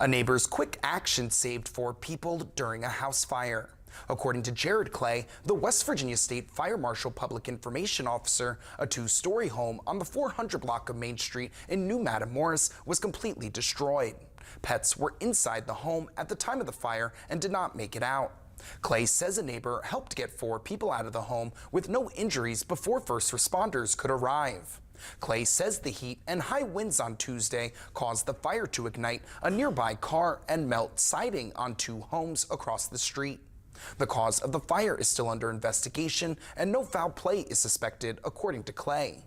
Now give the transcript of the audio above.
A neighbor's quick action saved 4 people during a house fire. According to Jared Clay, the West Virginia State Fire Marshal Public Information Officer, a 2-story home on the 400 block of Main Street in New Matamoros was completely destroyed. Pets were inside the home at the time of the fire and did not make it out. Clay says a neighbor helped get 4 people out of the home with no injuries before first responders could arrive. Clay says the heat and high winds on Tuesday caused the fire to ignite a nearby car and melt siding on 2 homes across the street. The cause of the fire is still under investigation and no foul play is suspected, according to Clay.